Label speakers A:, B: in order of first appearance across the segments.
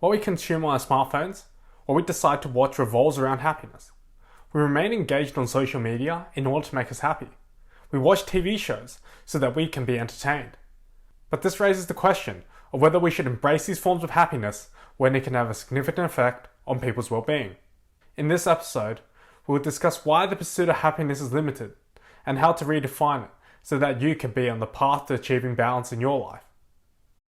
A: What we consume on our smartphones, what we decide to watch revolves around happiness. We remain engaged on social media in order to make us happy. We watch TV shows so that we can be entertained. But this raises the question of whether we should embrace these forms of happiness when it can have a significant effect on people's well-being. In this episode, we will discuss why the pursuit of happiness is limited and how to redefine it so that you can be on the path to achieving balance in your life.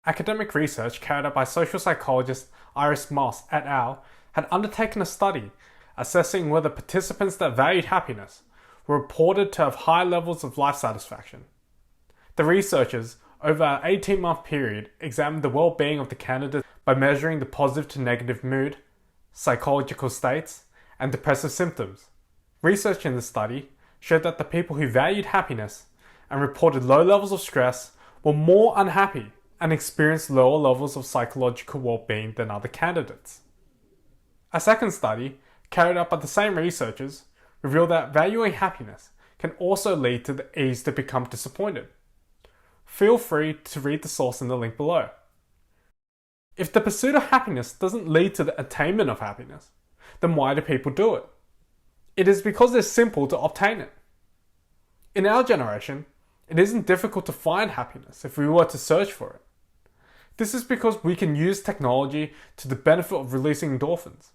A: Academic research carried out by social psychologist Iris Moss et al. Had undertaken a study assessing whether participants that valued happiness were reported to have high levels of life satisfaction. The researchers, over an 18-month period, examined the well-being of the candidates by measuring the positive to negative mood, psychological states, and depressive symptoms. Research in the study showed that the people who valued happiness and reported low levels of stress were more unhappy and experienced lower levels of psychological well-being than other candidates. A second study, carried out by the same researchers, revealed that valuing happiness can also lead to the ease to become disappointed. Feel free to read the source in the link below. If the pursuit of happiness doesn't lead to the attainment of happiness, then why do people do it? It is because it's simple to obtain it. In our generation, it isn't difficult to find happiness if we were to search for it. This is because we can use technology to the benefit of releasing endorphins.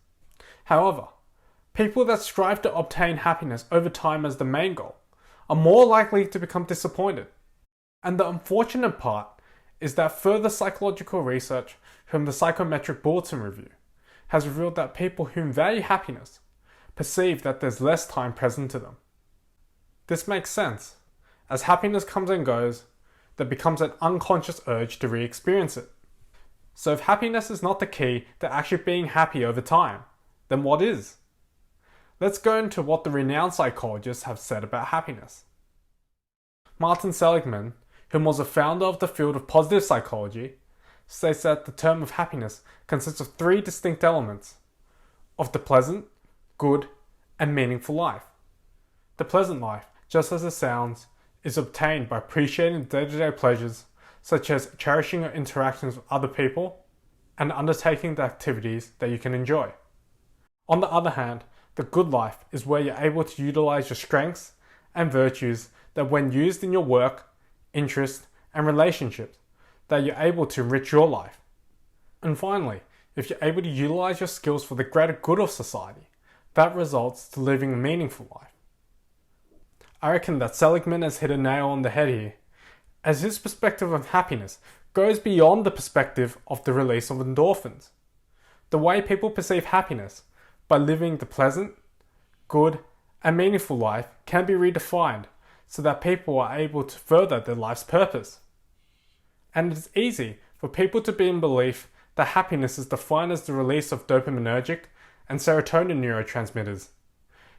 A: However, people that strive to obtain happiness over time as the main goal are more likely to become disappointed. And the unfortunate part is that further psychological research from the Psychometric Bulletin Review has revealed that people who value happiness perceive that there's less time present to them. This makes sense. As happiness comes and goes, there becomes an unconscious urge to re-experience it. So if happiness is not the key to actually being happy over time, then what is? Let's go into what the renowned psychologists have said about happiness. Martin Seligman, who was a founder of the field of positive psychology, states that the term of happiness consists of three distinct elements: of the pleasant, good, and meaningful life. The pleasant life, just as it sounds, is obtained by appreciating day-to-day pleasures such as cherishing your interactions with other people and undertaking the activities that you can enjoy. On the other hand, the good life is where you're able to utilize your strengths and virtues that when used in your work, interests, and relationships, that you're able to enrich your life. And finally, if you're able to utilize your skills for the greater good of society, that results to living a meaningful life. I reckon that Seligman has hit a nail on the head here, as his perspective of happiness goes beyond the perspective of the release of endorphins. The way people perceive happiness by living the pleasant, good, and meaningful life can be redefined so that people are able to further their life's purpose. And it is easy for people to be in belief that happiness is defined as the release of dopaminergic and serotonin neurotransmitters.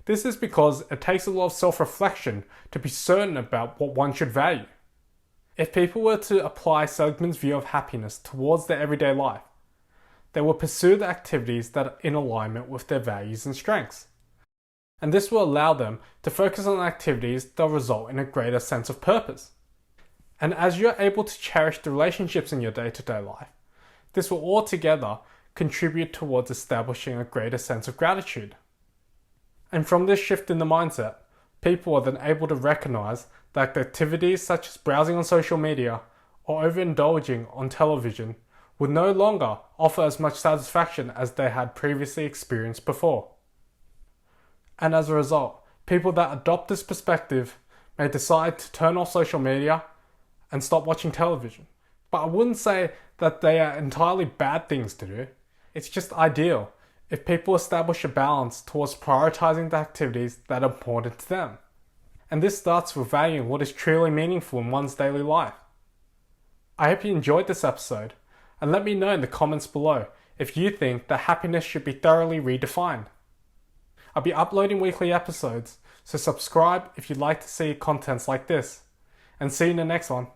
A: This is because it takes a lot of self-reflection to be certain about what one should value. If people were to apply Seligman's view of happiness towards their everyday life, they will pursue the activities that are in alignment with their values and strengths. And this will allow them to focus on activities that will result in a greater sense of purpose. And as you're able to cherish the relationships in your day-to-day life, this will altogether contribute towards establishing a greater sense of gratitude. And from this shift in the mindset, people are then able to recognize that activities such as browsing on social media or overindulging on television would no longer offer as much satisfaction as they had previously experienced before. And as a result, people that adopt this perspective may decide to turn off social media and stop watching television. But I wouldn't say that they are entirely bad things to do. It's just ideal if people establish a balance towards prioritizing the activities that are important to them. And this starts with valuing what is truly meaningful in one's daily life. I hope you enjoyed this episode, and let me know in the comments below if you think that happiness should be thoroughly redefined. I'll be uploading weekly episodes, so subscribe if you'd like to see contents like this, and see you in the next one.